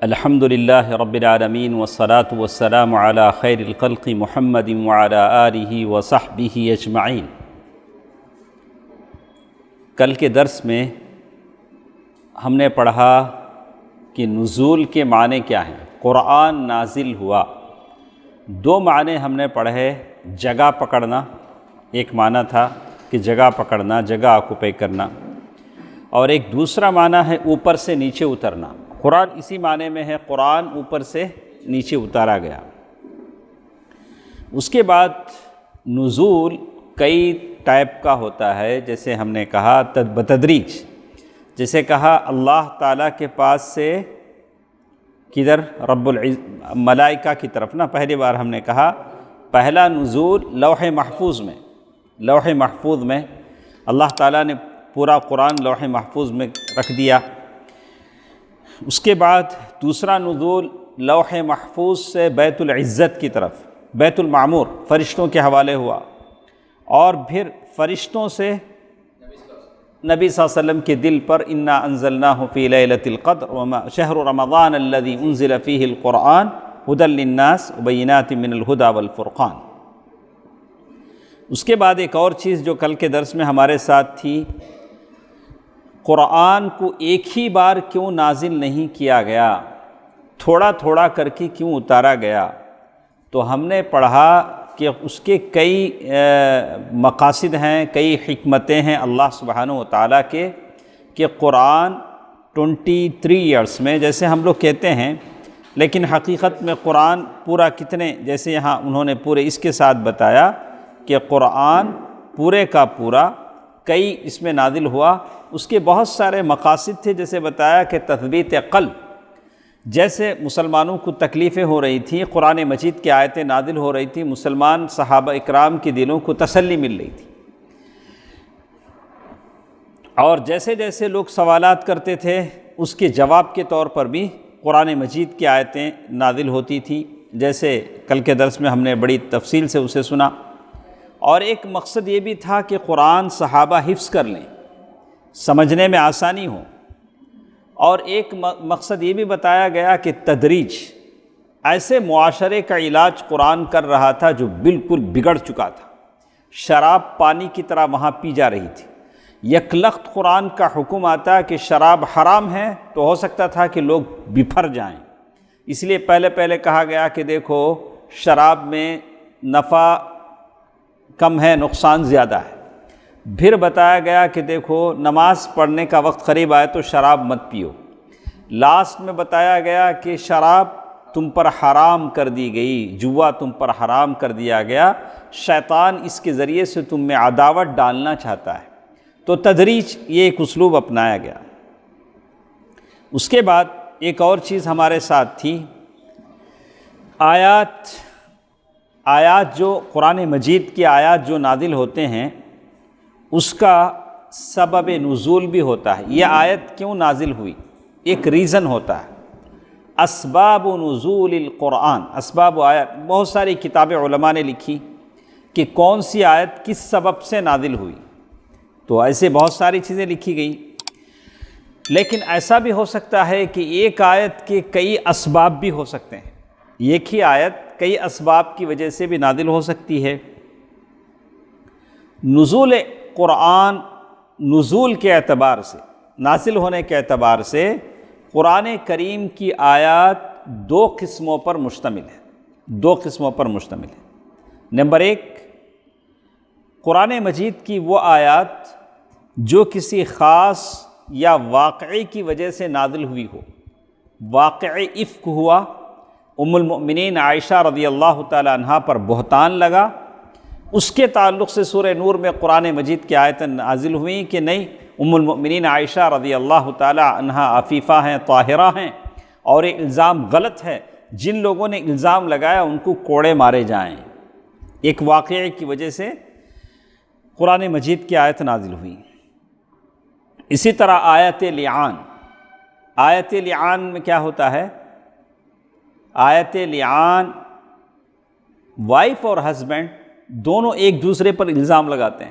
الحمد للہ رب العالمین والصلاة والسلام علی خیر الخلق محمد وعلی آلہ وصحبہ اجمعین۔ کل کے درس میں ہم نے پڑھا کہ نزول کے معنی کیا ہیں۔ قرآن نازل ہوا، دو معنی ہم نے پڑھے۔ جگہ پکڑنا ایک معنی تھا کہ جگہ پکڑنا، جگہ آکوپائی کرنا، اور ایک دوسرا معنی ہے اوپر سے نیچے اترنا۔ قرآن اسی معنی میں ہے، قرآن اوپر سے نیچے اتارا گیا۔ اس کے بعد نزول کئی ٹائپ کا ہوتا ہے، جیسے ہم نے کہا بتدریج۔ جیسے کہا اللہ تعالیٰ کے پاس سے کدھر؟ رب ملائکہ کی طرف نا۔ پہلی بار ہم نے کہا پہلا نزول لوح محفوظ میں، لوح محفوظ میں اللہ تعالیٰ نے پورا قرآن لوح محفوظ میں رکھ دیا۔ اس کے بعد دوسرا نزول لوح محفوظ سے بیت العزت کی طرف، بیت المعمور فرشتوں کے حوالے ہوا، اور پھر فرشتوں سے نبی صلی اللہ علیہ وسلم کے دل پر انا انزلناہ فی لیلۃ القدر وما شہر رمضان الذی انزل فیہ القرآن ھدی للناس وبینات من الھدی والفرقان۔ اس کے بعد ایک اور چیز جو کل کے درس میں ہمارے ساتھ تھی، قرآن کو ایک ہی بار کیوں نازل نہیں کیا گیا، تھوڑا تھوڑا کر کے کیوں اتارا گیا؟ تو ہم نے پڑھا کہ اس کے کئی مقاصد ہیں، کئی حکمتیں ہیں اللہ سبحانہ و تعالیٰ کے، کہ قرآن 23 ایئرس میں، جیسے ہم لوگ کہتے ہیں، لیکن حقیقت میں قرآن پورا کتنے، جیسے یہاں انہوں نے پورے اس کے ساتھ بتایا کہ قرآن پورے کا پورا کئی اس میں نازل ہوا۔ اس کے بہت سارے مقاصد تھے، جیسے بتایا کہ تثبیت قلب، جیسے مسلمانوں کو تکلیفیں ہو رہی تھیں، قرآن مجید کی آیتیں نازل ہو رہی تھیں، مسلمان صحابہ اکرام کے دلوں کو تسلی مل رہی تھی، اور جیسے جیسے لوگ سوالات کرتے تھے اس کے جواب کے طور پر بھی قرآن مجید کی آیتیں نازل ہوتی تھیں، جیسے کل کے درس میں ہم نے بڑی تفصیل سے اسے سنا۔ اور ایک مقصد یہ بھی تھا کہ قرآن صحابہ حفظ کر لیں، سمجھنے میں آسانی ہو، اور ایک مقصد یہ بھی بتایا گیا کہ تدریج، ایسے معاشرے کا علاج قرآن کر رہا تھا جو بالکل بگڑ چکا تھا، شراب پانی کی طرح وہاں پی جا رہی تھی۔ یکلخت قرآن کا حکم آتا کہ شراب حرام ہے تو ہو سکتا تھا کہ لوگ بپھر جائیں، اس لیے پہلے کہا گیا کہ دیکھو شراب میں نفع کم ہے، نقصان زیادہ ہے۔ پھر بتایا گیا کہ دیکھو نماز پڑھنے کا وقت قریب آئے تو شراب مت پیو۔ لاسٹ میں بتایا گیا کہ شراب تم پر حرام کر دی گئی، جوا تم پر حرام کر دیا گیا، شیطان اس کے ذریعے سے تم میں عداوت ڈالنا چاہتا ہے۔ تو تدریج یہ ایک اسلوب اپنایا گیا۔ اس کے بعد ایک اور چیز ہمارے ساتھ تھی، آیات جو قرآن مجید کی آیات جو نازل ہوتے ہیں اس کا سبب نزول بھی ہوتا ہے، یہ آیت کیوں نازل ہوئی، ایک ریزن ہوتا ہے۔ اسباب نزول القرآن، اسباب آیت، بہت ساری کتابیں علماء نے لکھی کہ کون سی آیت کس سبب سے نازل ہوئی، تو ایسے بہت ساری چیزیں لکھی گئی، لیکن ایسا بھی ہو سکتا ہے کہ ایک آیت کے کئی اسباب بھی ہو سکتے ہیں، ایک ہی آیت کئی اسباب کی وجہ سے بھی نازل ہو سکتی ہے۔ نزول قرآن، نزول کے اعتبار سے، نازل ہونے کے اعتبار سے قرآن کریم کی آیات دو قسموں پر مشتمل ہے۔ نمبر ایک، قرآن مجید کی وہ آیات جو کسی خاص یا واقعے کی وجہ سے نازل ہوئی ہو، واقعہ افک ہوا، ام المؤمنین عائشہ رضی اللہ تعالی عنہا پر بہتان لگا، اس کے تعلق سے سورہ نور میں قرآن مجید کی آیتیں نازل ہوئیں کہ نہیں، ام المؤمنین عائشہ رضی اللہ تعالی عنہا عفیفہ ہیں، طاہرہ ہیں، اور یہ الزام غلط ہے، جن لوگوں نے الزام لگایا ان کو کوڑے مارے جائیں۔ ایک واقعے کی وجہ سے قرآن مجید کی آیت نازل ہوئی۔ اسی طرح آیت لعان، آیت لعان میں کیا ہوتا ہے؟ آیت لعان، وائف اور ہسبینڈ دونوں ایک دوسرے پر الزام لگاتے ہیں،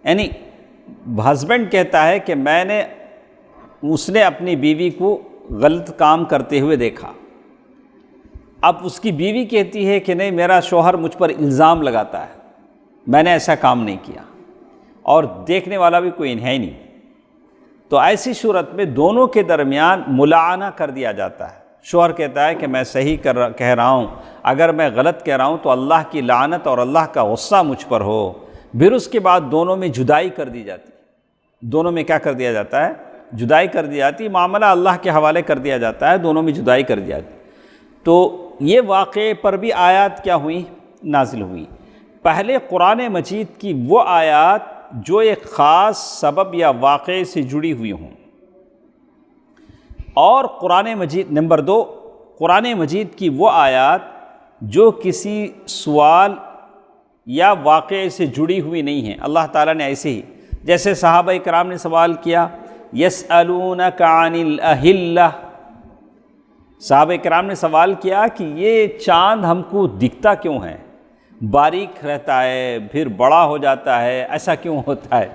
یعنی ہسبینڈ کہتا ہے کہ اس نے اپنی بیوی کو غلط کام کرتے ہوئے دیکھا۔ اب اس کی بیوی کہتی ہے کہ نہیں، میرا شوہر مجھ پر الزام لگاتا ہے، میں نے ایسا کام نہیں کیا، اور دیکھنے والا بھی کوئی ہے نہیں۔ تو ایسی صورت میں دونوں کے درمیان ملاعنہ کر دیا جاتا ہے۔ شوہر کہتا ہے کہ میں صحیح کہہ رہا ہوں، اگر میں غلط کہہ رہا ہوں تو اللہ کی لعنت اور اللہ کا غصہ مجھ پر ہو۔ پھر اس کے بعد دونوں میں جدائی کر دی جاتی ہے۔ دونوں میں کیا کر دیا جاتا ہے؟ جدائی کر دی جاتی ہے، معاملہ اللہ کے حوالے کر دیا جاتا ہے، دونوں میں جدائی کر دی جاتی ہے۔ تو یہ واقعے پر بھی آیات کیا ہوئی؟ نازل ہوئی۔ پہلے قرآن مجید کی وہ آیات جو ایک خاص سبب یا واقعے سے جڑی ہوئی ہوں، اور قرآن مجید نمبر 2، قرآن مجید کی وہ آیات جو کسی سوال یا واقعے سے جڑی ہوئی نہیں ہیں۔ اللہ تعالیٰ نے ایسے ہی، جیسے صحابہ کرام نے سوال کیا یسألونک عن الأہلہ، صحابہ کرام نے سوال کیا کہ یہ چاند ہم کو دکھتا کیوں ہے، باریک رہتا ہے پھر بڑا ہو جاتا ہے، ایسا کیوں ہوتا ہے؟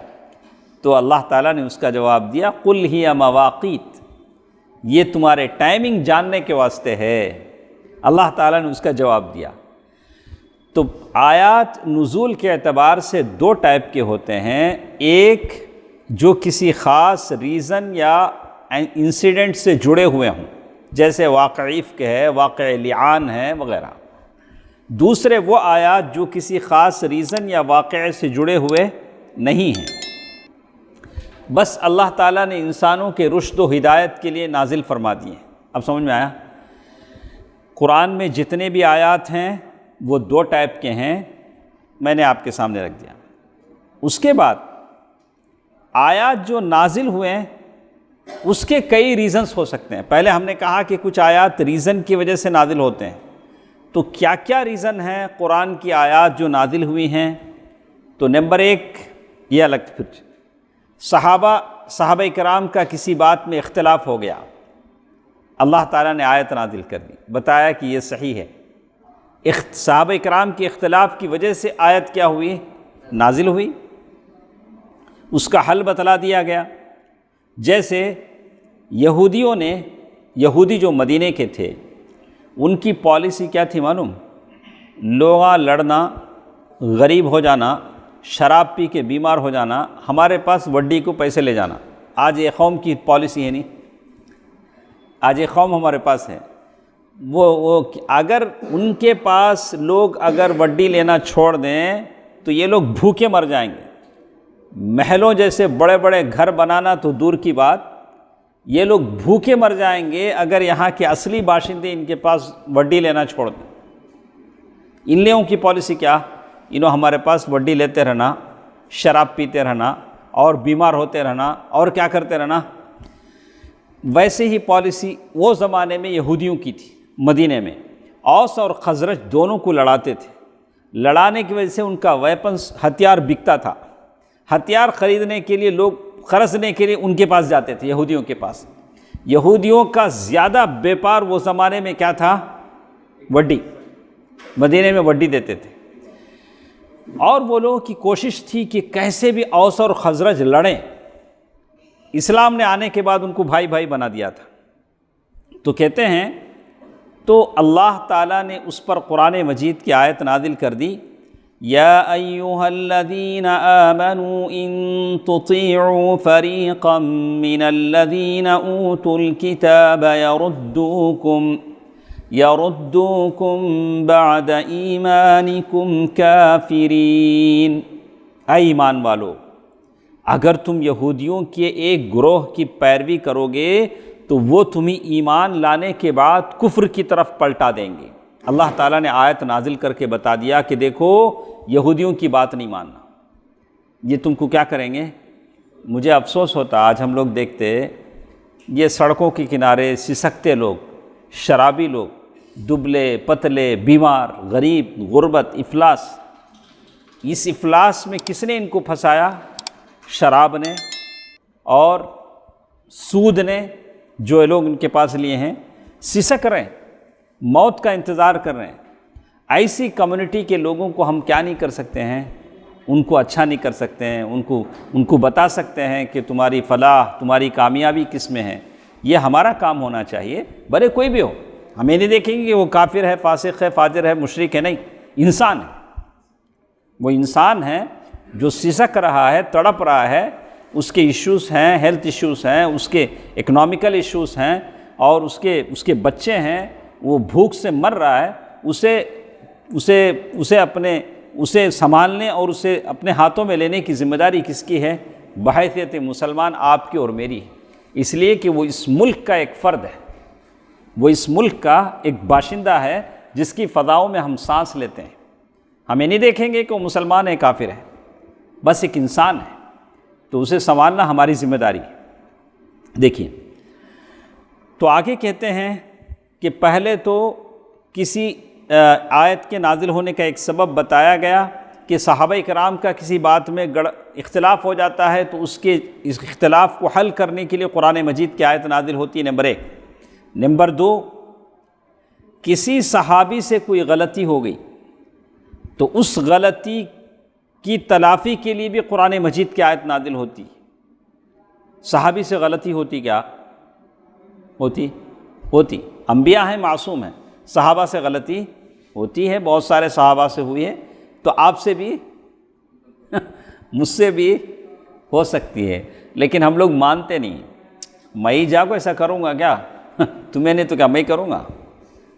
تو اللہ تعالیٰ نے اس کا جواب دیا قل ہی مواقیت، یہ تمہارے ٹائمنگ جاننے کے واسطے ہے۔ اللہ تعالیٰ نے اس کا جواب دیا۔ تو آیات نزول کے اعتبار سے 2 ٹائپ کے ہوتے ہیں، ایک جو کسی خاص ریزن یا انسیڈنٹ سے جڑے ہوئے ہوں، جیسے واقع عفق ہے، واقع لعان ہے وغیرہ۔ دوسرے وہ آیات جو کسی خاص ریزن یا واقعے سے جڑے ہوئے نہیں ہیں، بس اللہ تعالیٰ نے انسانوں کے رشد و ہدایت کے لیے نازل فرما دیے۔ اب سمجھ میں آیا؟ قرآن میں جتنے بھی آیات ہیں وہ 2 ٹائپ کے ہیں، میں نے آپ کے سامنے رکھ دیا۔ اس کے بعد آیات جو نازل ہوئے ہیں اس کے کئی ریزنز ہو سکتے ہیں۔ پہلے ہم نے کہا کہ کچھ آیات ریزن کی وجہ سے نازل ہوتے ہیں، تو کیا کیا ریزن ہیں قرآن کی آیات جو نازل ہوئی ہیں؟ تو نمبر 1 یہ الگ، پھر صحابہ کرام کا کسی بات میں اختلاف ہو گیا، اللہ تعالیٰ نے آیت نازل کر دی، بتایا کہ یہ صحیح ہے۔ صحابہ کرام کے اختلاف کی وجہ سے آیت کیا ہوئی؟ نازل ہوئی، اس کا حل بتلا دیا گیا۔ جیسے یہودی جو مدینے کے تھے، ان کی پالیسی کیا تھی معلوم؟ لوگا لڑنا، غریب ہو جانا، شراب پی کے بیمار ہو جانا، ہمارے پاس وڈی کو پیسے لے جانا۔ آج ایک قوم کی پالیسی ہے نہیں، آج ایک قوم ہمارے پاس ہے، وہ اگر ان کے پاس لوگ اگر وڈی لینا چھوڑ دیں تو یہ لوگ بھوکے مر جائیں گے۔ محلوں جیسے بڑے بڑے گھر بنانا تو دور کی بات، یہ لوگ بھوکے مر جائیں گے اگر یہاں کے اصلی باشندے ان کے پاس وڈی لینا چھوڑ دیں۔ ان لوگوں کی پالیسی کیا؟ ہمارے پاس وڈی لیتے رہنا، شراب پیتے رہنا اور بیمار ہوتے رہنا اور کیا کرتے رہنا۔ ویسے ہی پالیسی وہ زمانے میں یہودیوں کی تھی۔ مدینے میں اوس اور خزرج دونوں کو لڑاتے تھے، لڑانے کی وجہ سے ان کا ویپنس ہتھیار بکتا تھا، ہتھیار خریدنے کے لیے لوگ خرچنے کے لیے ان کے پاس جاتے تھے، یہودیوں کے پاس۔ یہودیوں کا زیادہ بیپار وہ زمانے میں کیا تھا؟ وڈی، مدینے میں وڈی دیتے تھے، اور وہ لوگوں کی کوشش تھی کہ کیسے بھی اوس اور خزرج لڑیں۔ اسلام نے آنے کے بعد ان کو بھائی بھائی بنا دیا تھا۔ تو کہتے ہیں تو اللہ تعالیٰ نے اس پر قرآن مجید کی آیت نازل کر دی، یا ایھا الذین آمنوا ان تطیعوا فریقا من الذین اوتوا الکتاب یردوکم بعد ایمانکم کافرین۔ اے ایمان والو، اگر تم یہودیوں کے ایک گروہ کی پیروی کرو گے تو وہ تمہیں ایمان لانے کے بعد کفر کی طرف پلٹا دیں گے۔ اللہ تعالیٰ نے آیت نازل کر کے بتا دیا کہ دیکھو یہودیوں کی بات نہیں ماننا، یہ تم کو کیا کریں گے۔ مجھے افسوس ہوتا آج ہم لوگ دیکھتے یہ سڑکوں کے کنارے سسکتے لوگ، شرابی لوگ، دبلے پتلے، بیمار، غریب، غربت، افلاس۔ اس افلاس میں کس نے ان کو پھنسایا؟ شراب نے اور سود نے، جو لوگ ان کے پاس لیے ہیں، سسک رہے ہیں، موت کا انتظار کر رہے ہیں۔ ایسی کمیونٹی کے لوگوں کو ہم کیا نہیں کر سکتے ہیں؟ ان کو اچھا نہیں کر سکتے ہیں، ان کو بتا سکتے ہیں کہ تمہاری فلاح، تمہاری کامیابی کس میں ہے، یہ ہمارا کام ہونا چاہیے، بھلے کوئی بھی ہو. ہمیں نہیں دیکھیں گے کہ وہ کافر ہے، فاسق ہے، فاجر ہے، مشرک ہے، نہیں، انسان ہے. وہ انسان ہے جو سسک رہا ہے، تڑپ رہا ہے، اس کے ایشوز ہیں، ہیلتھ ایشوز ہیں، اس کے اکنامیکل ایشوز ہیں، اور اس کے بچے ہیں، وہ بھوک سے مر رہا ہے. اسے سنبھالنے اور اسے اپنے ہاتھوں میں لینے کی ذمہ داری کس کی ہے؟ بحیثیت مسلمان آپ کی اور میری ہے. اس لیے کہ وہ اس ملک کا ایک فرد ہے، وہ اس ملک کا ایک باشندہ ہے جس کی فضاؤں میں ہم سانس لیتے ہیں. ہمیں نہیں دیکھیں گے کہ وہ مسلمان ہے، کافر ہے، بس ایک انسان ہے، تو اسے سنبھالنا ہماری ذمہ داری ہے. دیکھیے تو آگے کہتے ہیں کہ پہلے تو کسی آیت کے نازل ہونے کا ایک سبب بتایا گیا کہ صحابہ کرام کا کسی بات میں اختلاف ہو جاتا ہے تو اس اختلاف کو حل کرنے کے لیے قرآن مجید کی آیت نازل ہوتی ہے، نمبر 1. نمبر 2، کسی صحابی سے کوئی غلطی ہو گئی تو اس غلطی کی تلافی کے لیے بھی قرآن مجید کی آیت نازل ہوتی. صحابی سے غلطی ہوتی کیا؟ ہوتی. انبیاء ہیں، معصوم ہیں، صحابہ سے غلطی ہوتی ہے، بہت سارے صحابہ سے ہوئی ہے، تو آپ سے بھی مجھ سے بھی ہو سکتی ہے. لیکن ہم لوگ مانتے نہیں. میں ہی جا کو ایسا کروں گا کیا؟ تمہیں نہیں تو کیا میں کروں گا؟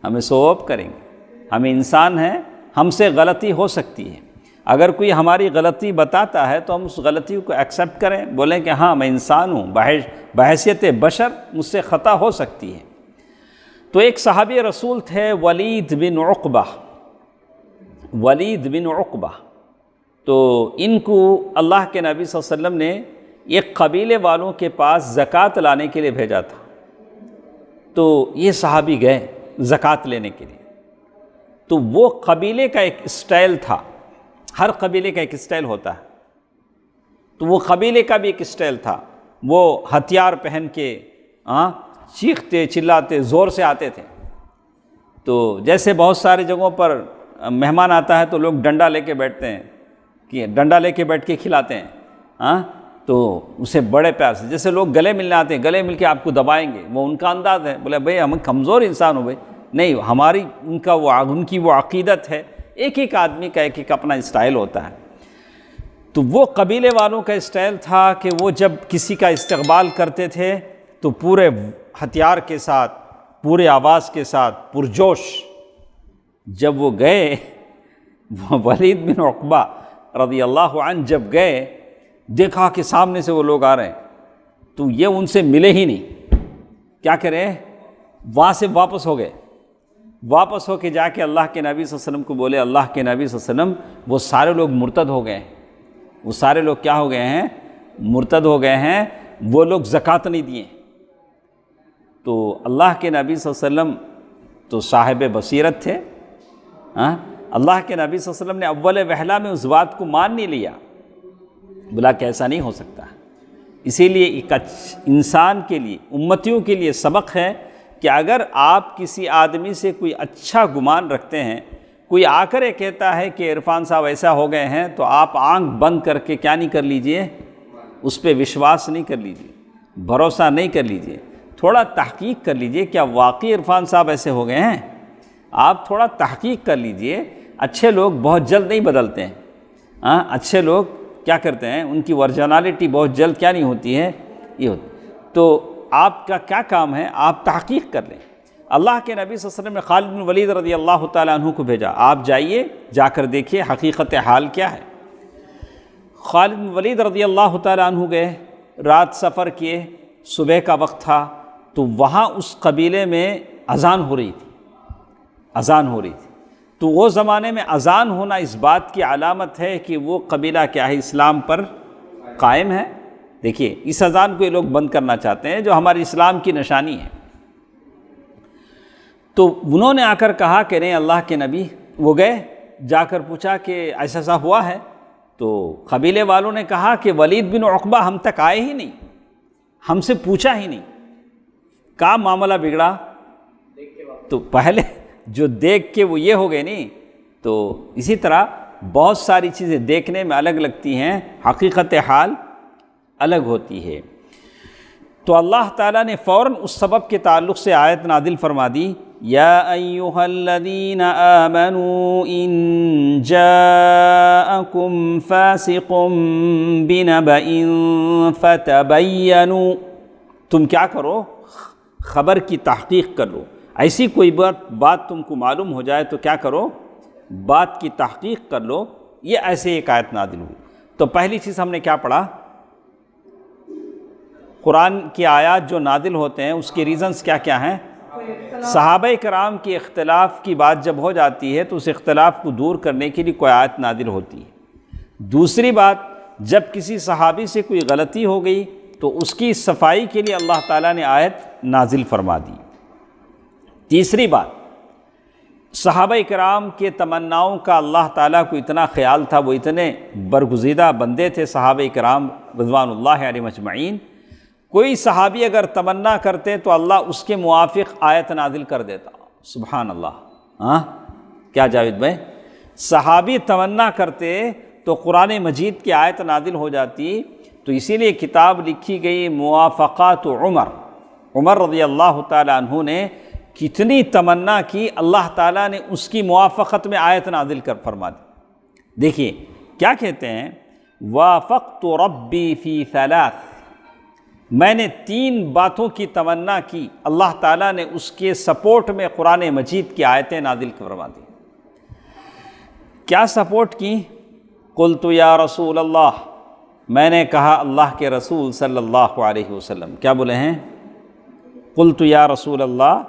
ہمیں سوپ کریں گے. ہم انسان ہیں، ہم سے غلطی ہو سکتی ہے. اگر کوئی ہماری غلطی بتاتا ہے تو ہم اس غلطی کو ایکسیپٹ کریں، بولیں کہ ہاں میں انسان ہوں، بحیثیت بشر مجھ سے خطا ہو سکتی ہے. تو ایک صحابی رسول تھے ولید بن عقبہ. تو ان کو اللہ کے نبی صلی اللہ علیہ وسلم نے ایک قبیلے والوں کے پاس زکوٰۃ لانے کے لیے بھیجا تھا. تو یہ صحابی گئے زکوٰۃ لینے کے لیے. تو وہ قبیلے کا ایک اسٹائل تھا، ہر قبیلے کا ایک اسٹائل ہوتا ہے. تو وہ قبیلے کا بھی ایک اسٹائل تھا. وہ ہتھیار پہن کے چیختے چلاتے زور سے آتے تھے. تو جیسے بہت ساری جگہوں پر مہمان آتا ہے تو لوگ ڈنڈا لے کے بیٹھتے ہیں، کہ ڈنڈا لے کے بیٹھ کے کھلاتے ہیں. تو اسے بڑے پیار سے، جیسے لوگ گلے ملنے آتے ہیں، گلے مل کے آپ کو دبائیں گے، وہ ان کا انداز ہے. بولے بھئی ہم کمزور انسان ہو بھائی، نہیں، ہماری ان کی وہ عقیدت ہے. ایک آدمی کا ایک اپنا اسٹائل ہوتا ہے. تو وہ قبیلے والوں کا اسٹائل تھا کہ وہ جب کسی کا استقبال کرتے تھے تو پورے ہتھیار کے ساتھ، پورے آواز کے ساتھ، پرجوش. جب وہ گئے، ولید بن عقبہ رضی اللہ عنہ جب گئے، دیکھا کہ سامنے سے وہ لوگ آ رہے ہیں، تو یہ ان سے ملے ہی نہیں. کیا کریں؟ وہاں سے واپس ہو گئے. واپس ہو کے جا کے اللہ کے نبی صلی اللہ علیہ وسلم کو بولے، اللہ کے نبی صلی اللہ علیہ وسلم وہ سارے لوگ مرتد ہو گئے ہیں. وہ سارے لوگ کیا ہو گئے ہیں؟ مرتد ہو گئے ہیں. وہ لوگ زکوٰۃ نہیں دیے. تو اللہ کے نبی صلی اللہ علیہ وسلم تو صاحب بصیرت تھے. اللہ کے نبی صلی اللہ علیہ وسلم نے اول وہلہ میں اس بات کو مان نہیں لیا. بولا کہ ایسا نہیں ہو سکتا. اسی لیے ایک انسان کے لیے، امتیوں کے لیے سبق ہے کہ اگر آپ کسی آدمی سے کوئی اچھا گمان رکھتے ہیں، کوئی آ کر یہ کہتا ہے کہ عرفان صاحب ایسا ہو گئے ہیں، تو آپ آنکھ بند کر کے کیا نہیں کر لیجئے؟ اس پہ وشواس نہیں کر لیجئے، بھروسہ نہیں کر لیجئے. تھوڑا تحقیق کر لیجئے، کیا واقعی عرفان صاحب ایسے ہو گئے ہیں؟ آپ تھوڑا تحقیق کر لیجئے. اچھے لوگ بہت جلد نہیں بدلتے ہیں. اچھے لوگ کیا کرتے ہیں؟ ان کی ورجنالٹی بہت جلد کیا نہیں ہوتی ہے؟ یہ ہوتی. تو آپ کا کیا کام ہے؟ آپ تحقیق کر لیں. اللہ کے نبی صلی اللہ علیہ وسلم نے خالد بن ولید رضی اللہ تعالیٰ عنہ کو بھیجا، آپ جائیے، جا کر دیکھیے حقیقت حال کیا ہے. خالد بن ولید رضی اللہ تعالیٰ عنہ گئے، رات سفر کیے، صبح کا وقت تھا. تو وہاں اس قبیلے میں اذان ہو رہی تھی. تو وہ زمانے میں اذان ہونا اس بات کی علامت ہے کہ وہ قبیلہ کیا ہے؟ اسلام پر قائم ہے. دیکھیے اس اذان کو یہ لوگ بند کرنا چاہتے ہیں جو ہمارے اسلام کی نشانی ہے. تو انہوں نے آ کر کہا کہ نہیں اللہ کے نبی. وہ گئے، جا کر پوچھا کہ ایسا ہوا ہے. تو قبیلے والوں نے کہا کہ ولید بن عقبہ ہم تک آئے ہی نہیں، ہم سے پوچھا ہی نہیں. کیا معاملہ بگڑا؟ تو پہلے جو دیکھ کے وہ یہ ہو گئے نہیں. تو اسی طرح بہت ساری چیزیں دیکھنے میں الگ لگتی ہیں، حقیقت حال الگ ہوتی ہے. تو اللہ تعالیٰ نے فوراً اس سبب کے تعلق سے آیت نازل فرما دی، یا ایھا الذین آمنوا ان جاءکم فاسق بنبأ فتبینوا، تم کیا کرو، خبر کی تحقیق کر لو، ایسی کوئی بات تم کو معلوم ہو جائے تو کیا کرو، بات کی تحقیق کر لو۔ یہ ایسے ایک آیت نازل ہوئی۔ تو پہلی چیز ہم نے کیا پڑھا، قرآن کی آیات جو نازل ہوتے ہیں اس کے ریزنز کیا کیا ہیں؟ صحابہ کرام کے اختلاف کی بات جب ہو جاتی ہے تو اس اختلاف کو دور کرنے کے لیے کوئی آیت نازل ہوتی ہے۔ دوسری بات، جب کسی صحابی سے کوئی غلطی ہو گئی تو اس کی صفائی کے لیے اللہ تعالیٰ نے آیت نازل فرما دی۔ تیسری بات، صحابہ کرام کے تمناؤں کا اللہ تعالیٰ کو اتنا خیال تھا، وہ اتنے برگزیدہ بندے تھے صحابہ کرام رضوان اللہ علیہم اجمعین، کوئی صحابی اگر تمنا کرتے تو اللہ اس کے موافق آیت نازل کر دیتا۔ سبحان اللہ، کیا جاوید بھائی، صحابی تمنا کرتے تو قرآن مجید کی آیت نازل ہو جاتی۔ تو اسی لیے کتاب لکھی گئی موافقات عمر رضی اللہ تعالیٰ عنہ نے کتنی تمنا کی، اللہ تعالیٰ نے اس کی موافقت میں آیت نازل کر فرما دی۔ دیکھیے کیا کہتے ہیں، وافقت ربی فی ثلاث، میں نے 3 باتوں کی تمنا کی، اللہ تعالیٰ نے اس کے سپورٹ میں قرآن مجید کی آیتیں نازل فرما دی۔ کیا سپورٹ کی؟ قلت یا رسول اللہ، میں نے کہا اللہ کے رسول صلی اللہ علیہ وسلم، کیا بولے ہیں؟ قلت یا رسول اللہ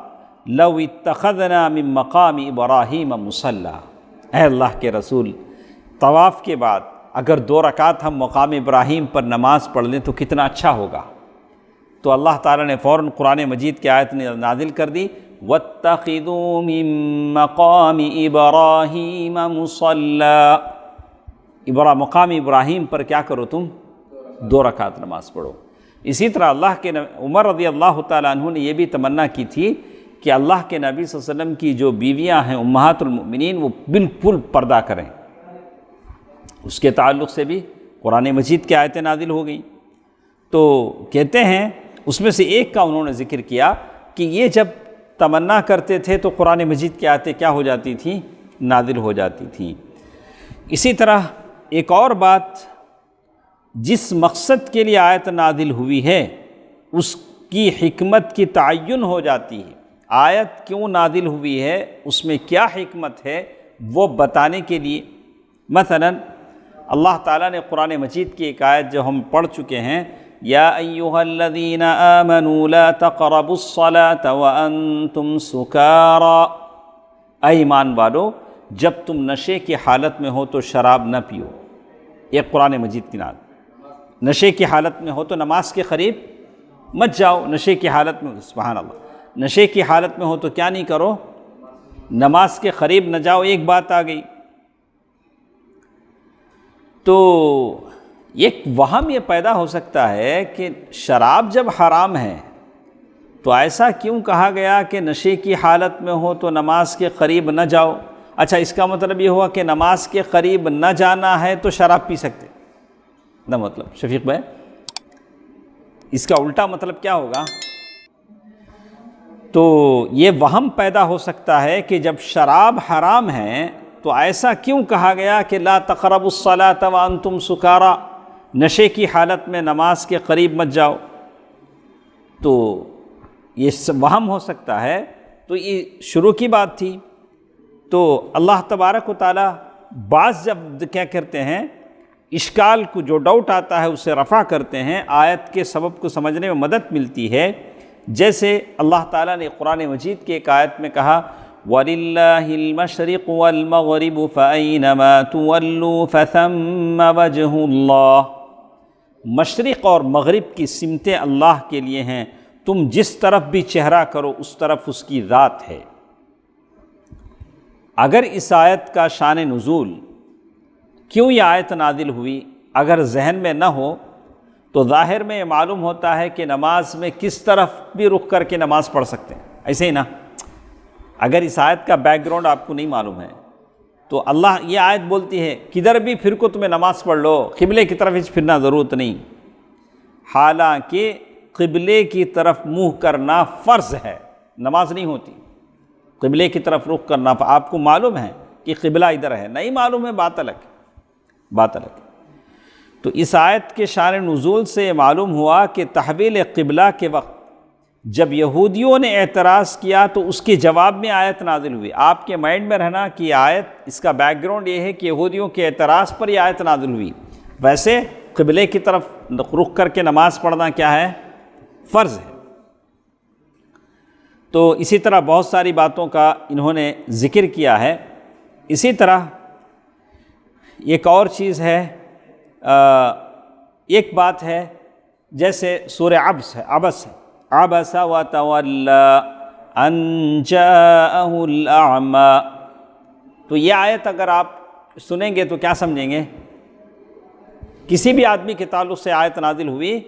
لو اتخذنا من مقام ابراہیم مصلی، اے اللہ کے رسول، طواف کے بعد اگر 2 رکعت ہم مقام ابراہیم پر نماز پڑھ لیں تو کتنا اچھا ہوگا۔ تو اللہ تعالیٰ نے فوراً قرآن مجید کی آیت نازل کر دی، وَاتَّخِذُوا مِن مَّقَامِ إِبْرَاهِيمَ مُصَلًّى، مقام ابراہیم پر کیا کرو تم، 2 رکعت نماز پڑھو۔ اسی طرح اللہ کے عمر رضی اللہ تعالیٰ عنہ نے یہ بھی تمنا کی تھی کہ اللہ کے نبی صلی اللہ علیہ وسلم کی جو بیویاں ہیں امہات المؤمنین وہ بالکل پردہ کریں۔ اس کے تعلق سے بھی قرآن مجید کی آیتیں نازل ہو گئیں۔ تو کہتے ہیں اس میں سے ایک کا انہوں نے ذکر کیا کہ یہ جب تمنا کرتے تھے تو قرآن مجید کی آیتیں کیا ہو جاتی تھیں، نازل ہو جاتی تھیں۔ اسی طرح ایک اور بات، جس مقصد کے لیے آیت نازل ہوئی ہے اس کی حکمت کی تعین ہو جاتی ہے۔ آیت کیوں نازل ہوئی ہے، اس میں کیا حکمت ہے، وہ بتانے کے لیے مثلا اللہ تعالیٰ نے قرآن مجید کی ایک آیت جو ہم پڑھ چکے ہیں، یا ایھا الذین آمنوا لا تقربوا الصلاۃ وانتم سکارى، اے ایمان والو جب تم نشے کی حالت میں ہو تو شراب نہ پیو۔ ایک قرآن مجید کی آیت، نشے کی حالت میں ہو تو نماز کے قریب مت جاؤ، نشے کی حالت میں، سبحان اللہ، نشے کی حالت میں ہو تو کیا نہیں کرو، نماز کے قریب نہ جاؤ۔ ایک بات آ گئی تو ایک وہم یہ پیدا ہو سکتا ہے کہ شراب جب حرام ہے تو ایسا کیوں کہا گیا کہ نشے کی حالت میں ہو تو نماز کے قریب نہ جاؤ؟ اچھا، اس کا مطلب یہ ہوا کہ نماز کے قریب نہ جانا ہے تو شراب پی سکتے نہ؟ مطلب شفیق بھائی اس کا الٹا مطلب کیا ہوگا؟ تو یہ وہم پیدا ہو سکتا ہے کہ جب شراب حرام ہے تو ایسا کیوں کہا گیا کہ لا تقربوا الصلاۃ وانتم سکارى، نشے کی حالت میں نماز کے قریب مت جاؤ؟ تو یہ وہم ہو سکتا ہے۔ تو یہ شروع کی بات تھی۔ تو اللہ تبارک و تعالیٰ بعض جب کیا کرتے ہیں، اشکال کو جو ڈاؤٹ آتا ہے اسے رفع کرتے ہیں، آیت کے سبب کو سمجھنے میں مدد ملتی ہے۔ جیسے اللہ تعالیٰ نے قرآن مجید کی ایک آیت میں کہا، وَلِلَّهِ الْمَشْرِقُ وَالْمَغْرِبُ فَأَيْنَمَا تُوَلُّوا فَثَمَّ وَجْهُ اللَّهِ، مشرق اور مغرب کی سمتیں اللہ کے لیے ہیں، تم جس طرف بھی چہرہ کرو اس طرف اس کی ذات ہے۔ اگر اس آیت کا شان نزول، کیوں یہ آیت نازل ہوئی، اگر ذہن میں نہ ہو تو ظاہر میں یہ معلوم ہوتا ہے کہ نماز میں کس طرف بھی رخ کر کے نماز پڑھ سکتے ہیں، ایسے ہی نا؟ اگر اس آیت کا بیک گراؤنڈ آپ کو نہیں معلوم ہے تو اللہ یہ آیت بولتی ہے کدھر بھی پھر کو تمہیں نماز پڑھ لو، قبلے کی طرف پھرنا ضرورت نہیں۔ حالانکہ قبلے کی طرف منہ کرنا فرض ہے، نماز نہیں ہوتی۔ قبلے کی طرف رخ کرنا، آپ کو معلوم ہے کہ قبلہ ادھر ہے، نہیں معلوم ہے بات الگ ہے، بات الگ ہے۔ تو اس آیت کے شان نزول سے یہ معلوم ہوا کہ تحویل قبلہ کے وقت جب یہودیوں نے اعتراض کیا تو اس کے جواب میں آیت نازل ہوئی۔ آپ کے مائنڈ میں رہنا کہ یہ آیت، اس کا بیک گراؤنڈ یہ ہے کہ یہودیوں کے اعتراض پر یہ آیت نازل ہوئی۔ ویسے قبلے کی طرف رخ کر کے نماز پڑھنا کیا ہے؟ فرض ہے۔ تو اسی طرح بہت ساری باتوں کا انہوں نے ذکر کیا ہے۔ اسی طرح ایک اور چیز ہے، ایک بات ہے جیسے سورہ عبس ہے، عبس وتولی ان جاءہ الاعمی، تو یہ آیت اگر آپ سنیں گے تو کیا سمجھیں گے؟ کسی بھی آدمی کے تعلق سے آیت نازل ہوئی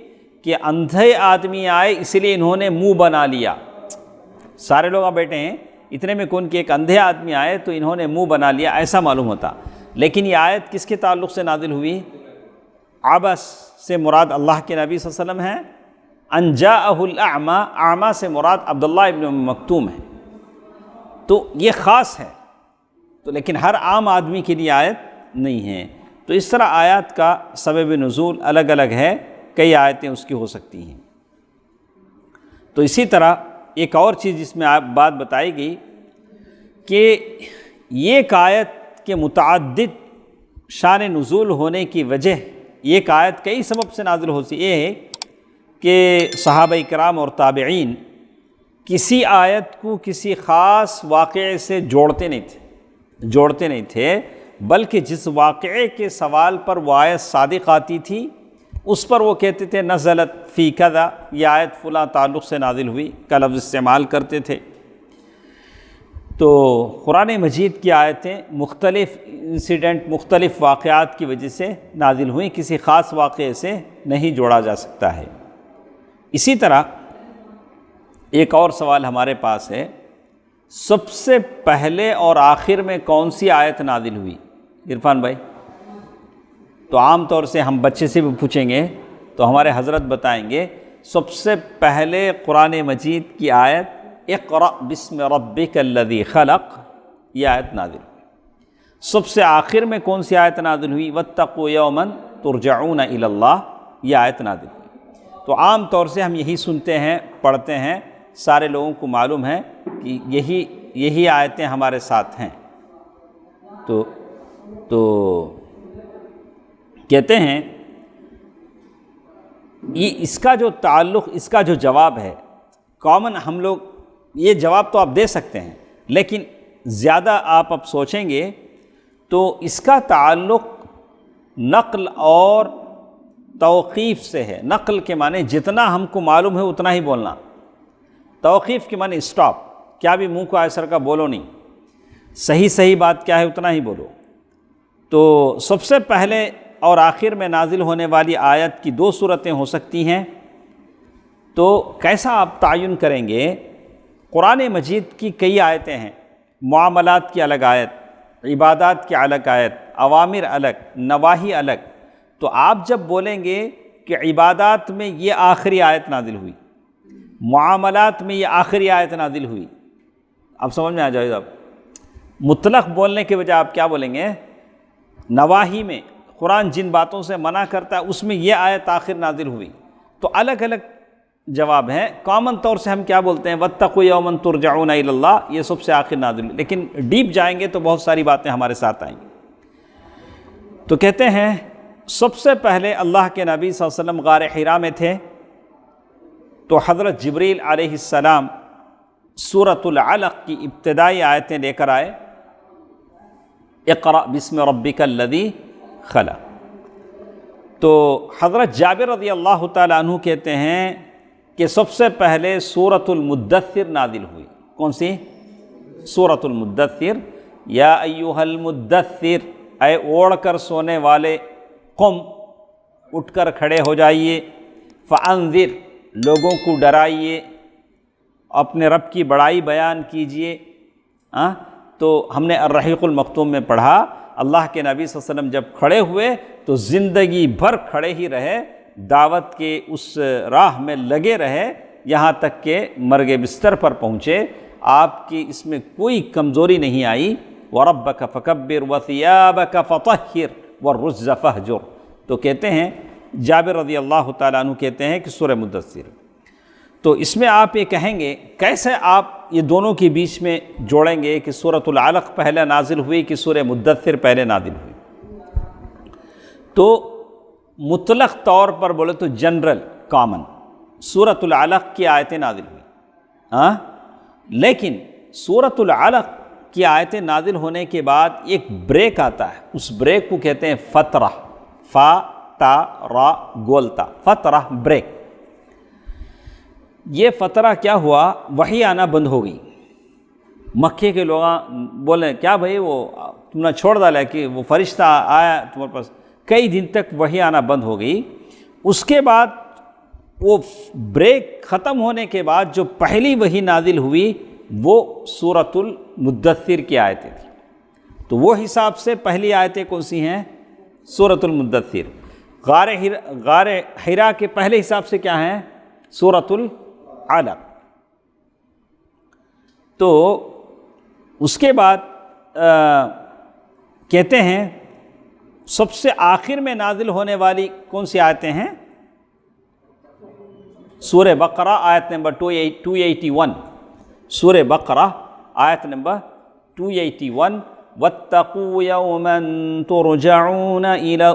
کہ اندھے آدمی آئے اس لیے انہوں نے منہ بنا لیا، سارے لوگ بیٹھے ہیں، اتنے میں کون کہ ایک اندھے آدمی آئے تو انہوں نے منہ بنا لیا، ایسا معلوم ہوتا۔ لیکن یہ آیت کس کے تعلق سے نازل ہوئی؟ عبس سے مراد اللہ کے نبی صلی اللہ علیہ وسلم ہیں، ان جاءہ الاعمی، اعمی سے مراد عبداللہ ابن ام مکتوم ہے، تو یہ خاص ہے، تو لیکن ہر عام آدمی کے لیے آیت نہیں ہے۔ تو اس طرح آیات کا سبب نزول الگ الگ ہے، کئی آیتیں اس کی ہو سکتی ہیں۔ تو اسی طرح ایک اور چیز جس میں آپ بات بتائی گئی کہ ایک آیت کے متعدد شان نزول ہونے کی وجہ، ایک آیت کئی سبب سے نازل ہوتی یہ ہے کہ صحابہ کرام اور تابعین کسی آیت کو کسی خاص واقعے سے جوڑتے نہیں تھے، بلکہ جس واقعے کے سوال پر وہ آیت صادق آتی تھی اس پر وہ کہتے تھے نزلت فی کذا، یہ آیت فلاں تعلق سے نازل ہوئی کا لفظ استعمال کرتے تھے۔ تو قرآن مجید کی آیتیں مختلف انسیڈنٹ، مختلف واقعات کی وجہ سے نازل ہوئیں، کسی خاص واقعے سے نہیں جوڑا جا سکتا ہے۔ اسی طرح ایک اور سوال ہمارے پاس ہے، سب سے پہلے اور آخر میں کون سی آیت نازل ہوئی؟ عرفان بھائی، تو عام طور سے ہم بچے سے بھی پوچھیں گے تو ہمارے حضرت بتائیں گے سب سے پہلے قرآن مجید کی آیت اقرأ بسم ربک الذی خلق، یہ آیت نازل ہوئی۔ سب سے آخر میں کون سی آیت نازل ہوئی؟ واتقوا یوما ترجعون الی اللہ، یہ آیت نازل ہوئی۔ تو عام طور سے ہم یہی سنتے ہیں، پڑھتے ہیں، سارے لوگوں کو معلوم ہے کہ یہی آیتیں ہمارے ساتھ ہیں۔ تو کہتے ہیں یہ اس کا جو تعلق، اس کا جو جواب ہے کامن، ہم لوگ یہ جواب تو آپ دے سکتے ہیں، لیکن زیادہ آپ اب سوچیں گے تو اس کا تعلق نقل اور توقیف سے ہے۔ نقل کے معنی جتنا ہم کو معلوم ہے اتنا ہی بولنا، توقیف کے معنی اسٹاپ، کیا بھی منہ کو ایسر کا بولو نہیں، صحیح بات کیا ہے اتنا ہی بولو۔ تو سب سے پہلے اور آخر میں نازل ہونے والی آیت کی دو صورتیں ہو سکتی ہیں، تو کیسا آپ تعین کریں گے؟ قرآن مجید کی کئی آیتیں ہیں، معاملات کی الگ آیت، عبادات کی الگ آیت، اوامر الگ، نواہی الگ، تو آپ جب بولیں گے کہ عبادات میں یہ آخری آیت نازل ہوئی، معاملات میں یہ آخری آیت نازل ہوئی، اب سمجھ میں آ جائے گا۔ مطلق بولنے کے بجائے آپ کیا بولیں گے؟ نواہی میں قرآن جن باتوں سے منع کرتا ہے اس میں یہ آیت آخر نازل ہوئی، تو الگ الگ جواب ہیں۔ کامن طور سے ہم کیا بولتے ہیں؟ واتقوا یوما ترجعون الی اللہ، یہ سب سے آخر نازل ہوئی، لیکن ڈیپ جائیں گے تو بہت ساری باتیں ہمارے ساتھ آئیں گی۔ تو کہتے ہیں سب سے پہلے اللہ کے نبی صلی اللہ علیہ وسلم غار حرا میں تھے، تو حضرت جبریل علیہ السلام سورۃ العلق کی ابتدائی آیتیں لے کر آئے، اقرأ بسم ربک الذی خلق۔ تو حضرت جابر رضی اللہ تعالیٰ عنہ کہتے ہیں کہ سب سے پہلے سورۃ المدثر نازل ہوئی۔ کون سی؟ سورۃ المدثر، یا ایھا المدثر، اے اوڑھ کر سونے والے، قم، اٹھ کر کھڑے ہو جائیے، فانذر، لوگوں کو ڈرائیے، اپنے رب کی بڑائی بیان کیجئے۔ تو ہم نے الرحیق المختوم میں پڑھا، اللہ کے نبی صلی اللہ علیہ وسلم جب کھڑے ہوئے تو زندگی بھر کھڑے ہی رہے، دعوت کے اس راہ میں لگے رہے یہاں تک کہ مرگ بستر پر پہنچے، آپ کی اس میں کوئی کمزوری نہیں آئی۔ وَرَبَّكَ فَكَبِّرْ وَثِيَابَكَ فَطَهِّرْ وَالرُّجْزَ فَاهْجُرْ، تو کہتے ہیں جابر رضی اللہ تعالیٰ عنہ کہتے ہیں کہ سورہ مدثر، تو اس میں آپ یہ کہیں گے کیسے آپ یہ دونوں کے بیچ میں جوڑیں گے کہ سورۃ العلق پہلے نازل ہوئی کہ سورہ مدثر پہلے نازل ہوئی؟ تو مطلق طور پر بولے تو جنرل کامن سورۃ العلق کی آیتیں نازل ہوئی، لیکن سورۃ العلق کی آیتیں نازل ہونے کے بعد ایک بریک آتا ہے، اس بریک کو کہتے ہیں فترہ، فا تا را گولتا، فترہ بریک۔ یہ فترہ کیا ہوا؟ وحی آنا بند ہو گئی، مکے کے لوگ بولے کیا بھائی وہ تم نے چھوڑ ڈالا کہ وہ فرشتہ آیا تمہارے پاس، کئی دن تک وحی آنا بند ہو گئی۔ اس کے بعد وہ بریک ختم ہونے کے بعد جو پہلی وحی نازل ہوئی وہ سورۃ المدثر کی آیتیں تھیں، تو وہ حساب سے پہلی آیتیں کون سی ہیں؟ سورۃ المدثر۔ غار حرا کے پہلے حساب سے کیا ہیں؟ سورۃ العلق۔ تو اس کے بعد کہتے ہیں سب سے آخر میں نازل ہونے والی کون سی آیتیں ہیں؟ سورہ بقرہ آیت نمبر 281، سورہ بقرہ آیت نمبر 281، وَاتَّقُوا يَوْمًا تُرْجَعُونَ إِلَى،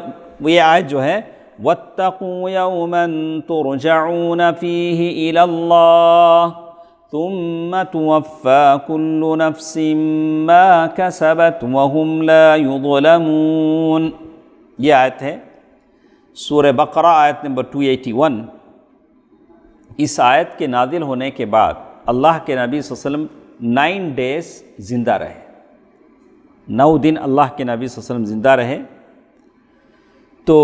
یہ آیت جو ہے وَاتَّقُوا يَوْمًا تُرْجَعُونَ فِيهِ إِلَى اللَّهِ ثُمَّ تُوَفَّى كُلُّ نَفْسٍ مَا كَسَبَتْ وَهُمْ لَا يُظْلَمُونَ، یہ آیت ہے سورہ بقرہ آیت نمبر 281۔ اس آیت کے نازل ہونے کے بعد اللہ کے نبی صلی اللہ علیہ وسلم 9 ڈیز زندہ رہے، 9 دن اللہ کے نبی صلی اللہ علیہ وسلم زندہ رہے۔ تو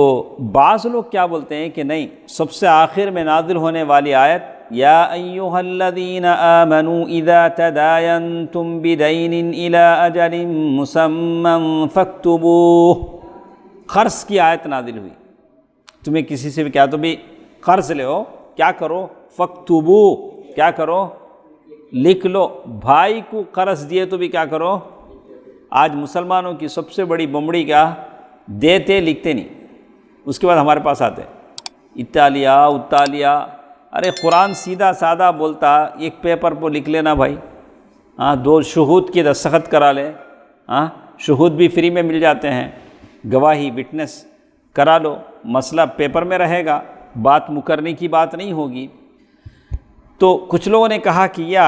بعض لوگ کیا بولتے ہیں کہ نہیں، سب سے آخر میں نازل ہونے والی آیت یا ایھا الذین آمنوا اذا تداینتم بدین الی اجل مسمى فاکتبوہ، قرض کی آیت نازل ہوئی۔ تمہیں کسی سے بھی کیا تو بھی قرض لے ہو، کیا کرو؟ فاکتبوہ، کیا کرو؟ لکھ لو۔ بھائی کو قرض دیے تو بھی کیا کرو؟ آج مسلمانوں کی سب سے بڑی بمڑی کیا؟ دیتے لکھتے نہیں، اس کے بعد ہمارے پاس آتے اتالیا، ارے قرآن سیدھا سادہ بولتا، ایک پیپر پر لکھ لینا بھائی، 2 شہود کی دستخط کرا لے، شہود بھی فری میں مل جاتے ہیں، گواہی وٹنس کرا لو، مسئلہ پیپر میں رہے گا، بات مکرنے کی بات نہیں ہوگی۔ تو کچھ لوگوں نے کہا کہ یہ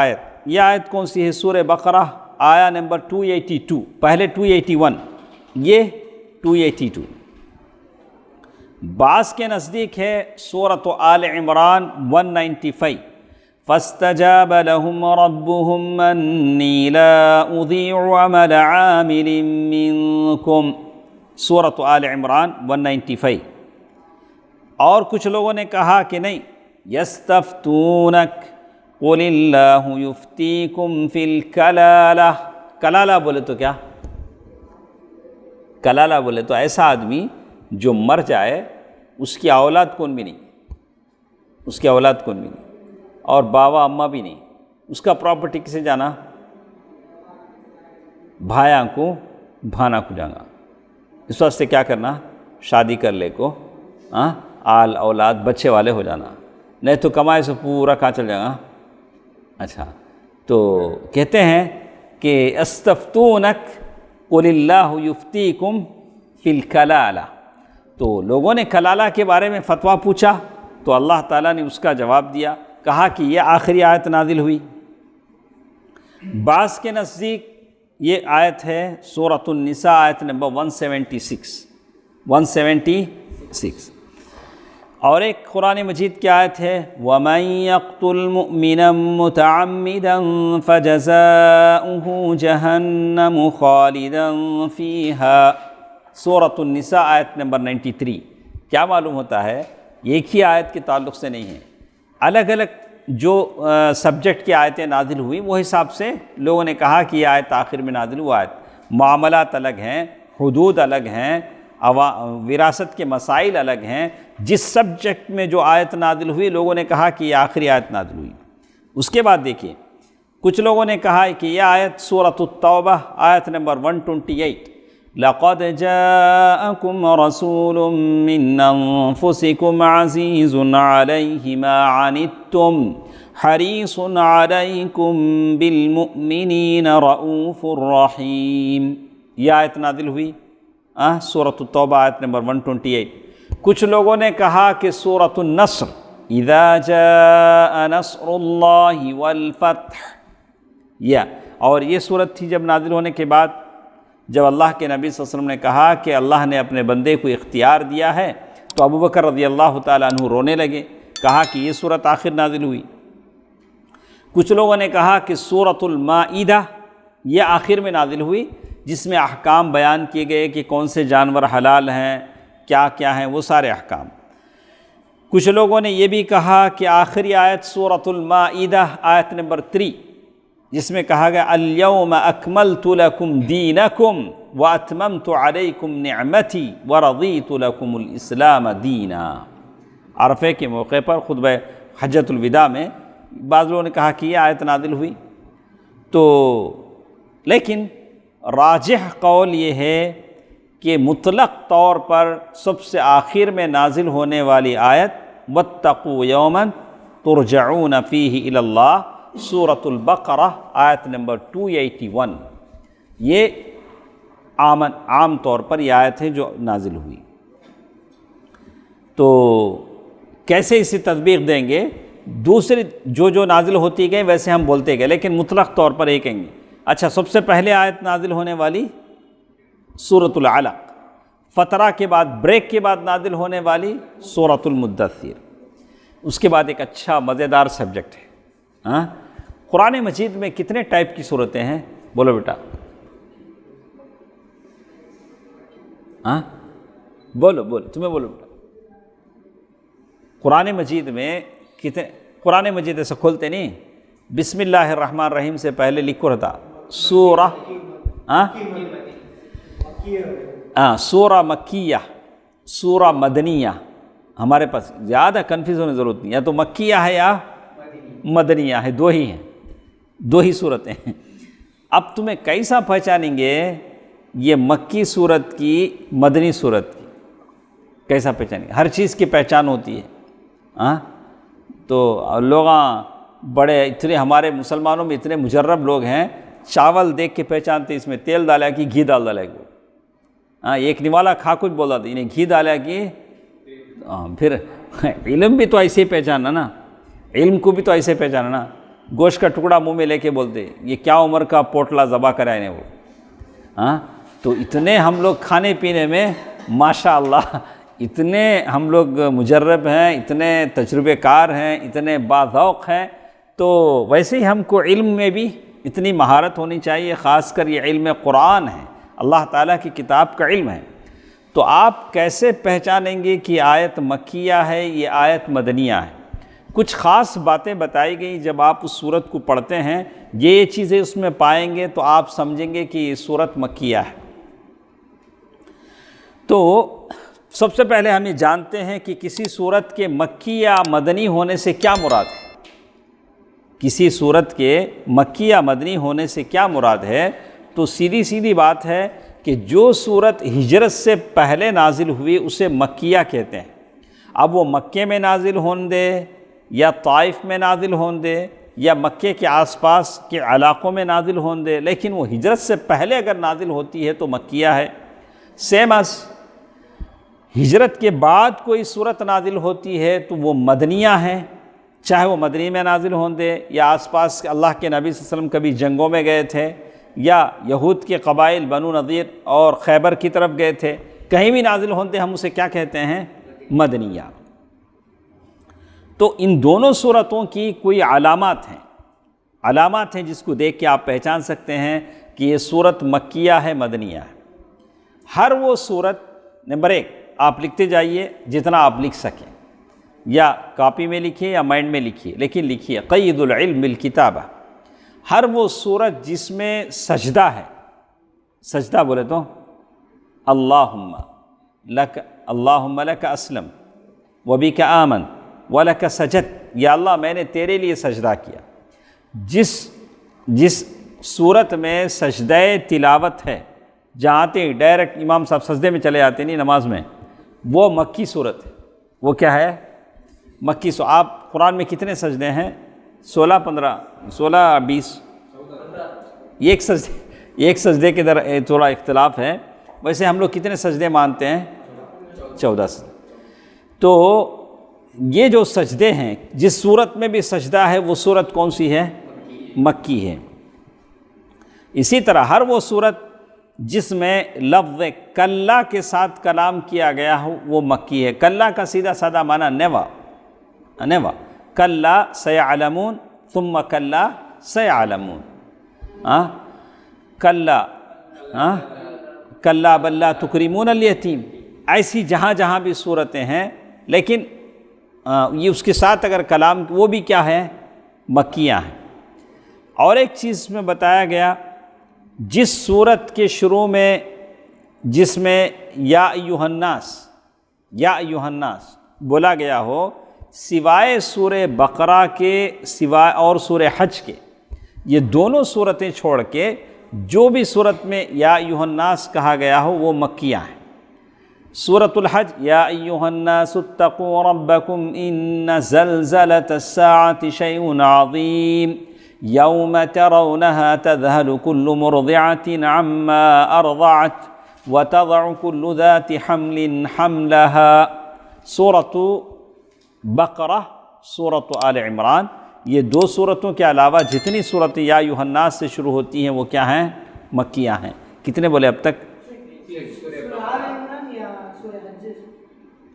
آیت کون سی ہے؟ سورہ بقرہ آیا نمبر 282، پہلے 281، یہ 282۔ بعض کے نزدیک ہے سورۃ آل عمران 195، فَاسْتَجَابَ لَهُمْ رَبُّهُمْ أَنِّي لَا أُضِيعُ عَمَلَ عَامِلٍ مِّنكُمْ، سورۃ آل عمران 195۔ اور کچھ لوگوں نے کہا کہ نہیں، یستفتونک قل اللہ یفتیکم فی الکلالہ، کلالہ بولے تو کیا؟ کلالہ بولے تو ایسا آدمی جو مر جائے اس کی اولاد کون بھی نہیں، اس کی اولاد کون بھی نہیں، اور بابا اماں بھی نہیں، اس کا پراپرٹی کسے جانا؟ بھائیاں کو، بھانا کو جانا۔ اس واسطے کیا کرنا؟ شادی کر لے کو، آل اولاد بچے والے ہو جانا، نہیں تو کمائے سے پورا کہاں چل جائے گا۔ اچھا، تو کہتے ہیں کہ استفتونک قل اللہ یفتیکم فی الکلالہ، تو لوگوں نے کلالہ کے بارے میں فتویٰ پوچھا تو اللہ تعالیٰ نے اس کا جواب دیا، کہا کہ یہ آخری آیت نازل ہوئی۔ بعض کے نزدیک یہ آیت ہے سورۃ النساء آیت نمبر 176۔ اور ایک قرآن مجید کی آیت ہے وَمَن يَقْتُلْ مُؤْمِنًا مُتَعَمِّدًا فَجَزَاؤُهُ جَهَنَّمُ خَالِدًا فِيهَا، سورۃ النساء آیت نمبر 93۔ کیا معلوم ہوتا ہے ایک ہی آیت کے تعلق سے نہیں ہے، الگ الگ جو سبجیکٹ کی آیتیں نازل ہوئی وہ حساب سے لوگوں نے کہا کہ یہ آیت آخر میں نازل ہوا آیت، معاملات الگ ہیں، حدود الگ ہیں، وراثت کے مسائل الگ ہیں. جس سبجیکٹ میں جو آیت نازل ہوئی لوگوں نے کہا کہ یہ آخری آیت نازل ہوئی. اس کے بعد دیکھیے کچھ لوگوں نے کہا کہ یہ آیت سورۃ التوبہ آیت نمبر 128 لَقَدْ جَاءَكُمْ رَسُولٌ مِّنْ أَنفُسِكُمْ عَزِيزٌ عَلَيْهِ مَا عَنِتُّمْ حَرِيصٌ عَلَيْكُمْ بِالْمُؤْمِنِينَ رَءُوفٌ رَحِيمٌ. یہ آیت نازل ہوئی سورۃ التوبہ آیت نمبر 128. کچھ لوگوں نے کہا کہ سورۃ النصر اذا جاء نصر اللہ والفتح اور یہ صورت تھی جب نازل ہونے کے بعد جب اللہ کے نبی صلی اللہ علیہ وسلم نے کہا کہ اللہ نے اپنے بندے کو اختیار دیا ہے تو ابو بکر رضی اللہ تعالیٰ عنہ رونے لگے, کہا کہ یہ صورت آخر نازل ہوئی. کچھ لوگوں نے کہا کہ سورۃ المائدہ یہ آخر میں نازل ہوئی جس میں احکام بیان کیے گئے کہ کون سے جانور حلال ہیں, کیا کیا ہیں, وہ سارے احکام. کچھ لوگوں نے یہ بھی کہا کہ آخری آیت سورۃ المائدہ آیت نمبر 3 جس میں کہا گیا الیوم اکملت لکم دینکم واتممت علیکم نعمتی ورضیت لکم الاسلام دینا. عرفے کے موقع پر خطبہ حجۃ الوداع میں بعض لوگوں نے کہا کہ یہ آیت نازل ہوئی. تو لیکن راجح قول یہ ہے کہ مطلق طور پر سب سے آخر میں نازل ہونے والی آیت واتقوا یوما ترجعون فیہ الی اللہ سورۃ البقرہ آیت نمبر 281 یہ عام طور پر یہ آیت ہے جو نازل ہوئی. تو کیسے اسے تطبیق دیں گے؟ دوسری جو نازل ہوتی گئے ویسے ہم بولتے گئے, لیکن مطلق طور پر یہ کہیں گے اچھا سب سے پہلے آیت نازل ہونے والی سورۃ العلق, فترہ کے بعد بریک کے بعد نازل ہونے والی سورۃ المدثر. اس کے بعد ایک اچھا مزیدار سبجیکٹ ہے قرآن مجید میں کتنے ٹائپ کی صورتیں ہیں؟ بولو بیٹا, بولو تمہیں بولو بیٹا. قرآن مجید میں کتنے؟ قرآن مجید ایسے کھولتے نہیں, بسم اللہ الرحمن الرحیم سے پہلے لکھو رہتا سورہ سورہ مکیہ, سورہ مدنیہ. ہمارے پاس زیادہ کنفیوز ہونے کی ضرورت نہیں, یا تو مکیہ ہے یا مدنیہ ہے, دو ہی ہیں, دو ہی صورتیں ہیں. اب تمہیں کیسا پہچانیں گے یہ مکی صورت کی مدنی صورت کی؟ کیسا پہچانیں گے؟ ہر چیز کی پہچان ہوتی ہے. تو لوگ بڑے اتنے ہمارے مسلمانوں میں اتنے مجرب لوگ ہیں, چاول دیکھ کے پہچانتے اس میں تیل ڈالا کہ گھی ڈال ڈالا کہ ایک نوالا کھا کچھ بولا تھا انہیں گھی ڈالا کہ پھر علم بھی تو ایسے ہی پہچانا نا, علم کو بھی تو ایسے پہچانا نا. گوشت کا ٹکڑا منہ میں لے کے بولتے یہ کیا عمر کا پوٹلا ذبح کرا انہیں وہ. تو اتنے ہم لوگ کھانے پینے میں ماشاء اللہ اتنے ہم لوگ مجرب ہیں, اتنے تجربے کار ہیں, اتنے باذوق ہیں. تو ویسے ہی ہم کو علم میں بھی اتنی مہارت ہونی چاہیے, خاص کر یہ علم قرآن ہے, اللہ تعالیٰ کی کتاب کا علم ہے. تو آپ کیسے پہچانیں گے کہ آیت مکیہ ہے یہ آیت مدنیہ ہے؟ کچھ خاص باتیں بتائی گئی, جب آپ اس صورت کو پڑھتے ہیں یہ چیزیں اس میں پائیں گے تو آپ سمجھیں گے کہ یہ صورت مکیہ ہے. تو سب سے پہلے ہم یہ جانتے ہیں کہ کسی صورت کے مکی یا مدنی ہونے سے کیا مراد ہے. کسی صورت کے مکی یا مدنی ہونے سے کیا مراد ہے؟ تو سیدھی بات ہے کہ جو صورت ہجرت سے پہلے نازل ہوئی اسے مکیہ کہتے ہیں. اب وہ مکے میں نازل ہون دے یا طائف میں نازل ہون دے یا مکے کے آس پاس کے علاقوں میں نازل ہون دے, لیکن وہ ہجرت سے پہلے اگر نازل ہوتی ہے تو مکیہ ہے. سیم از ہجرت کے بعد کوئی صورت نازل ہوتی ہے تو وہ مدنیہ ہے, چاہے وہ مدنی میں نازل ہون دے یا آس پاس اللہ کے نبی صلی اللہ علیہ وسلم کبھی جنگوں میں گئے تھے یا یہود کے قبائل بنو نذیر اور خیبر کی طرف گئے تھے, کہیں بھی نازل ہون دے ہم اسے کیا کہتے ہیں؟ مدنیہ. تو ان دونوں صورتوں کی کوئی علامات ہیں جس کو دیکھ کے آپ پہچان سکتے ہیں کہ یہ صورت مکیہ ہے مدنیہ ہے. ہر وہ صورت نمبر 1 آپ لکھتے جائیے جتنا آپ لکھ سکیں, یا کاپی میں لکھیے یا مائنڈ میں لکھیے, لیکن لکھیے قید العلم بالکتابہ. ہر وہ صورت جس میں سجدہ ہے, سجدہ بولے تو اللہم, لک اللہم لک اسلم وبک آمن ولک سجد، یا اللہ میں نے تیرے لیے سجدہ کیا۔ جس صورت میں سجدہ تلاوت ہے، جہاں آتے ڈائریکٹ امام صاحب سجدے میں چلے آتے نہیں نماز میں، وہ مکی صورت ہے۔ وہ کیا ہے؟ مکی صورت۔ آپ قرآن میں کتنے سجدے ہیں؟ 16 15 16 20 ایک سجدے کے در تھوڑا اختلاف ہے، ویسے ہم لوگ کتنے سجدے مانتے ہیں؟ 14 سجدے۔ تو یہ جو سجدے ہیں، جس صورت میں بھی سجدہ ہے وہ صورت کون سی ہے؟ مکی ہے۔ اسی طرح ہر وہ صورت جس میں لفظ کلا کے ساتھ کلام کیا گیا ہو وہ مکی ہے۔ کلا کا سیدھا سادہ معنی نیوا، کلا سیعلمون ثم کلا سیعلمون، کلا بل لا تکرمون الیتیم، ایسی جہاں جہاں بھی صورتیں ہیں، لیکن یہ اس کے ساتھ اگر کلام وہ بھی کیا ہے؟ مکیاں ہیں۔ اور ایک چیز میں بتایا گیا، جس صورت کے شروع میں جس میں یا ایھا الناس بولا گیا ہو، سوائے سورہ بقرہ کے، سوائے اور سورہ حج کے، یہ دونوں صورتیں چھوڑ کے جو بھی صورت میں یا ایھا الناس کہا گیا ہو وہ مکیاں ہیں۔ سورۃ الحج، یا ایھا الناس اتقوا ربکم ان زلزلۃ الساعۃ شیء عظیم یوم ترونها تذہل کل مرضعۃ عما ارضعت وتضع کل ذات حمل حملها۔ سورۃ بقرہ، سورۃ آل عمران، یہ دو صورتوں کے علاوہ جتنی صورتیں یا ایھا الناس سے شروع ہوتی ہیں وہ کیا ہیں؟ مکیاں ہیں۔ کتنے بولے اب تک؟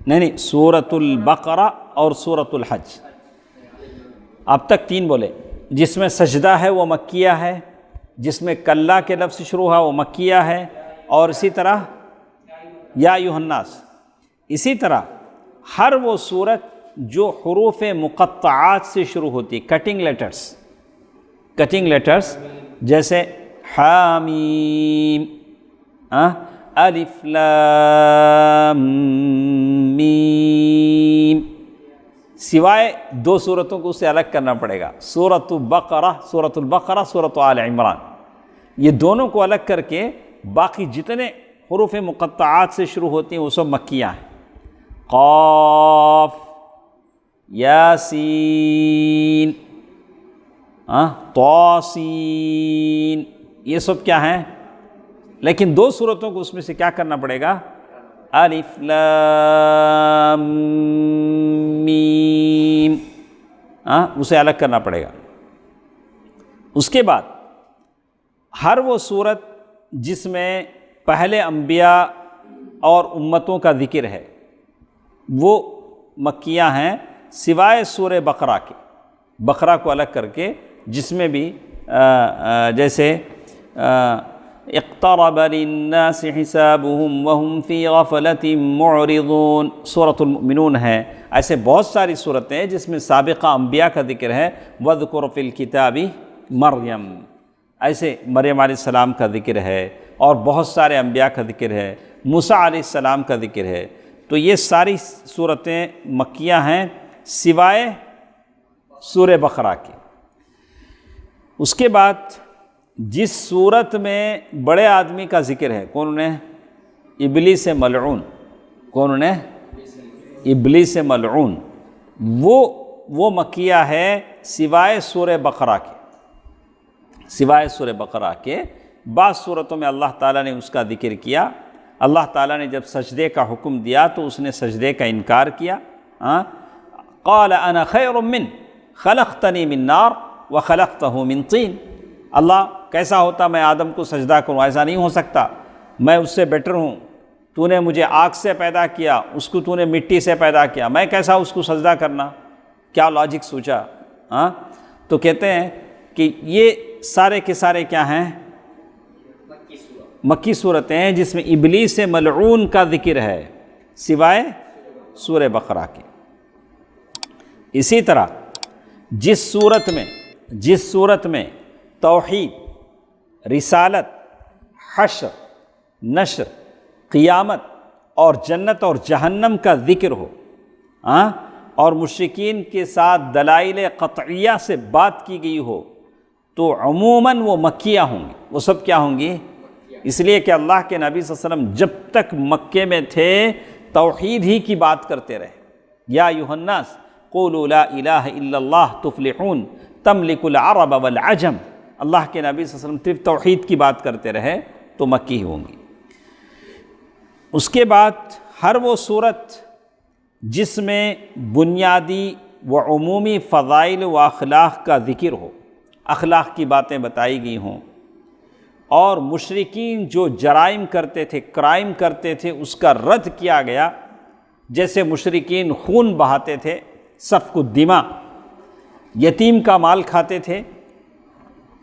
نہیں، سورۃ البقرہ اور سورۃ الحج، اب تک 3 بولے۔ جس میں سجدہ ہے وہ مکیہ ہے، جس میں کلا کے لفظ سے شروع ہوا وہ مکیہ ہے، اور اسی طرح یا ایھا الناس۔ اسی طرح ہر وہ صورت جو حروف مقطعات سے شروع ہوتی، کٹنگ لیٹرز، جیسے حامیم، الف لام میم، سوائے 2 صورتوں کو اس سے الگ کرنا پڑے گا، سورۃ البقرہ، سورۃ آل عمران، یہ دونوں کو الگ کر کے باقی جتنے حروف مقطعات سے شروع ہوتی ہیں وہ سب مکیہ ہیں۔ قاف، یاسین، طاسین، یہ سب کیا ہیں؟ لیکن 2 صورتوں کو اس میں سے کیا کرنا پڑے گا؟ الف لام میم، اسے الگ کرنا پڑے گا۔ اس کے بعد ہر وہ صورت جس میں پہلے انبیاء اور امتوں کا ذکر ہے وہ مکیہ ہیں، سوائے سورہ بقرہ کے، بقرہ کو الگ کر کے، جس میں بھی جیسے اقترب للناس حسابهم وهم فی غفلۃ معرضون، سورۃ المؤمنون ہے۔ ایسے بہت ساری صورتیں ہیں جس میں سابقہ انبیاء کا ذکر ہے، وَاذْكُرْ فِي الْكِتَابِ مریم، ایسے مریم علیہ السلام کا ذکر ہے، اور بہت سارے انبیاء کا ذکر ہے، موسیٰ علیہ السلام کا ذکر ہے۔ تو یہ ساری صورتیں مکیہ ہیں سوائے سورہ بقرہ کے۔ اس کے بعد جس صورت میں بڑے آدمی کا ذکر ہے، کون انہیں؟ ابلیس ملعون، کون انہیں؟ ابلیس ملعون، وہ مکیہ ہے سوائے سورہ بقرہ کے۔ بعض صورتوں میں اللہ تعالیٰ نے اس کا ذکر کیا۔ اللہ تعالیٰ نے جب سجدے کا حکم دیا تو اس نے سجدے کا انکار کیا۔ قال انا خیر من خلقتنی من نار وخلقتہ من طین، اللہ کیسا ہوتا میں آدم کو سجدہ کروں؟ ایسا نہیں ہو سکتا، میں اس سے بیٹر ہوں، تو نے مجھے آگ سے پیدا کیا، اس کو تو نے مٹی سے پیدا کیا، میں کیسا اس کو سجدہ کرنا؟ کیا لاجک سوچا؟ تو کہتے ہیں کہ یہ سارے کے سارے کیا ہیں؟ مکی صورتیں ہیں جس میں ابلیس ملعون کا ذکر ہے سوائے سورہ بقرہ کے۔ اسی طرح جس صورت میں توحید، رسالت، حشر، نشر، قیامت اور جنت اور جہنم کا ذکر ہو، اور مشرکین کے ساتھ دلائل قطعیہ سے بات کی گئی ہو، تو عموماً وہ مکیہ ہوں گی۔ وہ سب کیا ہوں گی؟ اس لیے کہ اللہ کے نبی صلی اللہ علیہ وسلم جب تک مکے میں تھے توحید ہی کی بات کرتے رہے۔ یا ایھا الناس قولوا لا الہ الا اللہ تفلحون تملک العرب والعجم، اللہ کے نبی صلی اللہ علیہ وسلم صرف توحید کی بات کرتے رہے تو مکی ہی ہوں گی۔ اس کے بعد ہر وہ صورت جس میں بنیادی و عمومی فضائل و اخلاق کا ذکر ہو، اخلاق کی باتیں بتائی گئی ہوں، اور مشرکین جو جرائم کرتے تھے، کرائم کرتے تھے، اس کا رد کیا گیا۔ جیسے مشرکین خون بہاتے تھے، سفک الدماء، یتیم کا مال کھاتے تھے،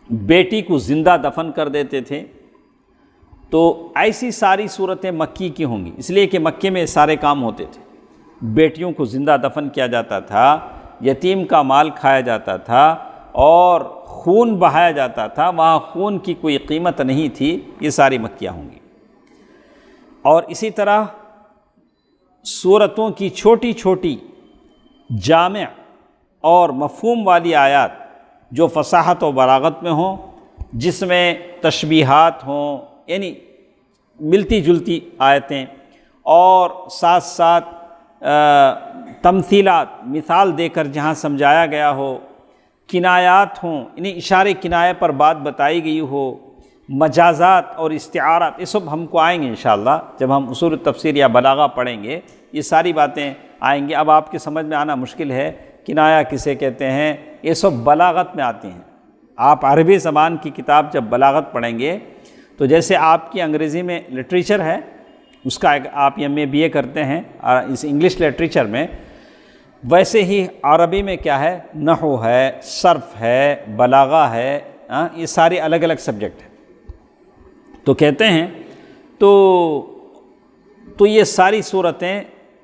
بیٹی کو زندہ دفن کر دیتے تھے، تو ایسی ساری صورتیں مکی کی ہوں گی، اس لیے کہ مکے میں سارے کام ہوتے تھے۔ بیٹیوں کو زندہ دفن کیا جاتا تھا، یتیم کا مال کھایا جاتا تھا، اور خون بہایا جاتا تھا، وہاں خون کی کوئی قیمت نہیں تھی۔ یہ ساری مکیہ ہوں گی۔ اور اسی طرح سورتوں کی چھوٹی چھوٹی جامع اور مفہوم والی آیات جو فصاحت و بلاغت میں ہوں، جس میں تشبیہات ہوں، یعنی ملتی جلتی آیتیں، اور ساتھ ساتھ تمثیلات، مثال دے کر جہاں سمجھایا گیا ہو، کنایات ہوں، یعنی اشارے کنایہ پر بات بتائی گئی ہو، مجازات اور استعارات، یہ سب ہم کو آئیں گے انشاءاللہ جب ہم اصول التفسیر یا بلاغہ پڑھیں گے، یہ ساری باتیں آئیں گی۔ اب آپ کے سمجھ میں آنا مشکل ہے کنایہ کسے کہتے ہیں، یہ سب بلاغت میں آتی ہیں۔ آپ عربی زبان کی کتاب جب بلاغت پڑھیں گے تو جیسے آپ کی انگریزی میں لٹریچر ہے، اس کا آپ ایم اے بی اے کرتے ہیں اس انگلش لٹریچر میں، ویسے ہی عربی میں کیا ہے، نحو ہے، صرف ہے، بلاغہ ہے، یہ سارے الگ الگ سبجیکٹ ہیں۔ تو کہتے ہیں تو یہ ساری صورتیں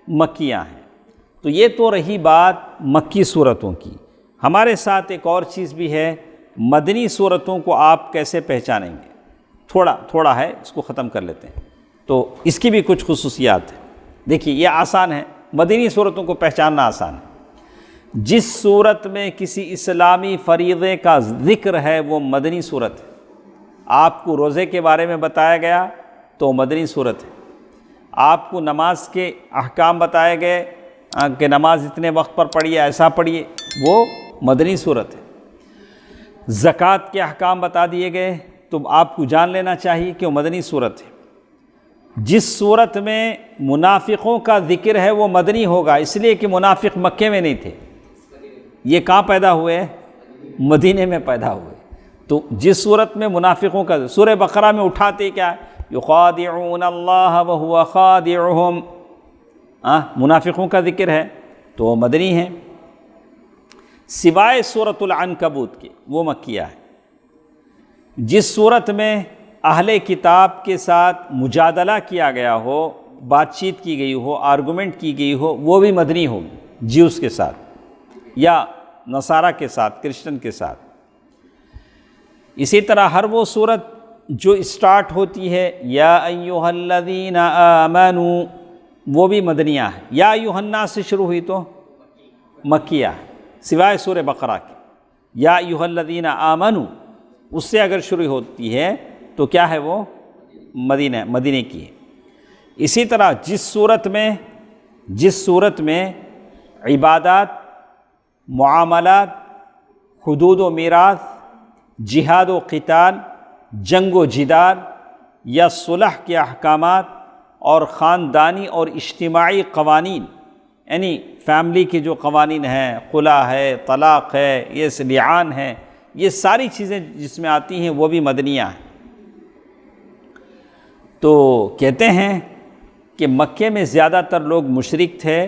مکیہ ہیں۔ تو یہ تو رہی بات مکی صورتوں کی۔ ہمارے ساتھ ایک اور چیز بھی ہے، مدنی صورتوں کو آپ کیسے پہچانیں گے؟ تھوڑا ہے، اس کو ختم کر لیتے ہیں۔ تو اس کی بھی کچھ خصوصیات ہیں۔ دیکھیے یہ آسان ہے، مدنی صورتوں کو پہچاننا آسان ہے۔ جس صورت میں کسی اسلامی فریضے کا ذکر ہے وہ مدنی صورت ہے۔ آپ کو روزے کے بارے میں بتایا گیا تو مدنی صورت ہے۔ آپ کو نماز کے احکام بتائے گئے کہ نماز اتنے وقت پر پڑھیے، ایسا پڑھیے، وہ مدنی صورت ہے۔ زکوٰۃ کے احکام بتا دیے گئے تو آپ کو جان لینا چاہیے کہ وہ مدنی صورت ہے۔ جس صورت میں منافقوں کا ذکر ہے وہ مدنی ہوگا، اس لیے کہ منافق مکے میں نہیں تھے، یہ کہاں پیدا ہوئے؟ مدینے میں پیدا ہوئے۔ تو جس صورت میں منافقوں کا، سورہ بقرہ میں اٹھاتے کیا ہے؟ یخادعون اللہ وہو خادعہم، منافقوں کا ذکر ہے تو وہ مدنی ہے۔ سوائے سورۃ العنکبوت کے، وہ مکیہ ہے۔ جس صورت میں اہل کتاب کے ساتھ مجادلہ کیا گیا ہو، بات چیت کی گئی ہو، آرگومنٹ کی گئی ہو، وہ بھی مدنی ہوگی، جیوس کے ساتھ یا نصارہ کے ساتھ، کرسچن کے ساتھ۔ اسی طرح ہر وہ صورت جو اسٹارٹ ہوتی ہے یا ایھا الذین آمنوا، وہ بھی مدنیہ ہے۔ یا ایھا الناس سے شروع ہوئی تو مکیہ ہے، سوائے سورہ بقرہ کے۔ یا ایھا الذین آمنوا اس سے اگر شروع ہوتی ہے تو کیا ہے؟ وہ مدینے کی ہے۔ اسی طرح جس صورت میں عبادات، معاملات، حدود و میراث، جہاد و قتال، جنگ و جدال یا صلح کے احکامات اور خاندانی اور اجتماعی قوانین، یعنی فیملی کے جو قوانین ہیں، خلا ہے، طلاق ہے، یہ لعان ہے، یہ ساری چیزیں جس میں آتی ہیں وہ بھی مدنیہ ہیں۔ تو کہتے ہیں کہ مکے میں زیادہ تر لوگ مشرک تھے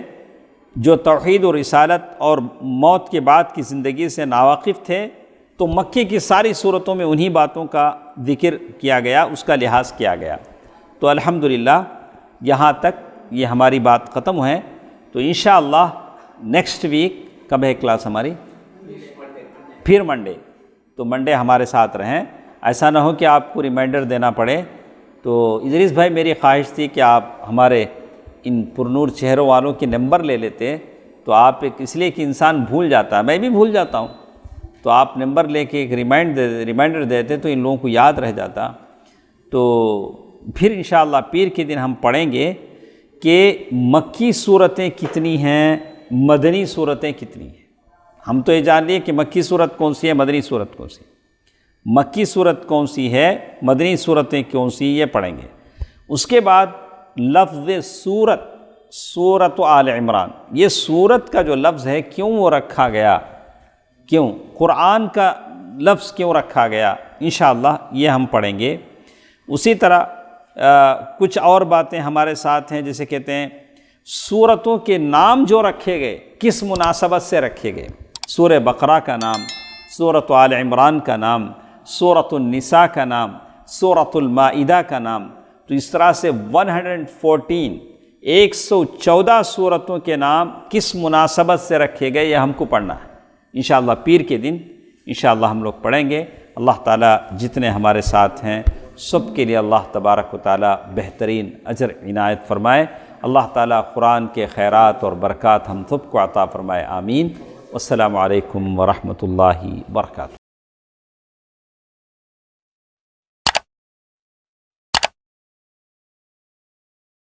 جو توحید و رسالت اور موت کے بعد کی زندگی سے ناواقف تھے، تو مکے کی ساری صورتوں میں انہی باتوں کا ذکر کیا گیا، اس کا لحاظ کیا گیا۔ تو الحمدللہ یہاں تک یہ ہماری بات ختم ہے۔ تو انشاءاللہ نیکسٹ ویک کب ہے کلاس ہماری؟ پھر منڈے۔ تو منڈے ہمارے ساتھ رہیں، ایسا نہ ہو کہ آپ کو ریمائنڈر دینا پڑے۔ تو ادریس بھائی، میری خواہش تھی کہ آپ ہمارے ان پرنور چہروں والوں کے نمبر لے لیتے تو آپ اس لیے کہ انسان بھول جاتا ہے، میں بھی بھول جاتا ہوں، تو آپ نمبر لے کے ایک ریمائنڈر دیتے تو ان لوگوں کو یاد رہ جاتا۔ تو پھر انشاءاللہ پیر کے دن ہم پڑھیں گے کہ مکی صورتیں کتنی ہیں، مدنی صورتیں کتنی ہیں۔ ہم تو یہ جان لیے کہ مکی صورت کون سی ہے، مدنی صورت کون سی ہے، مکی صورت کون سی ہے، مدنی صورتیں کون سی، یہ پڑھیں گے۔ اس کے بعد لفظ سورت، سورت آل عمران، یہ سورت کا جو لفظ ہے کیوں وہ رکھا گیا، کیوں قرآن کا لفظ کیوں رکھا گیا، انشاءاللہ یہ ہم پڑھیں گے۔ اسی طرح کچھ اور باتیں ہمارے ساتھ ہیں، جیسے کہتے ہیں سورتوں کے نام جو رکھے گئے کس مناسبت سے رکھے گئے، سورہ بقرہ کا نام، سورۃ آل عمران کا نام، سورۃ النساء کا نام، سورۃ المائدہ کا نام، تو اس طرح سے 114 سورتوں کے نام کس مناسبت سے رکھے گئے یہ ہم کو پڑھنا ہے۔ انشاءاللہ پیر کے دن انشاءاللہ ہم لوگ پڑھیں گے۔ اللہ تعالیٰ جتنے ہمارے ساتھ ہیں سب کے لیے اللہ تبارک و تعالیٰ بہترین اجر عنایت فرمائے۔ اللہ تعالیٰ قرآن کے خیرات اور برکات ہم سب کو عطا فرمائے، آمین۔ والسلام علیکم ورحمۃ اللہ وبرکاتہ۔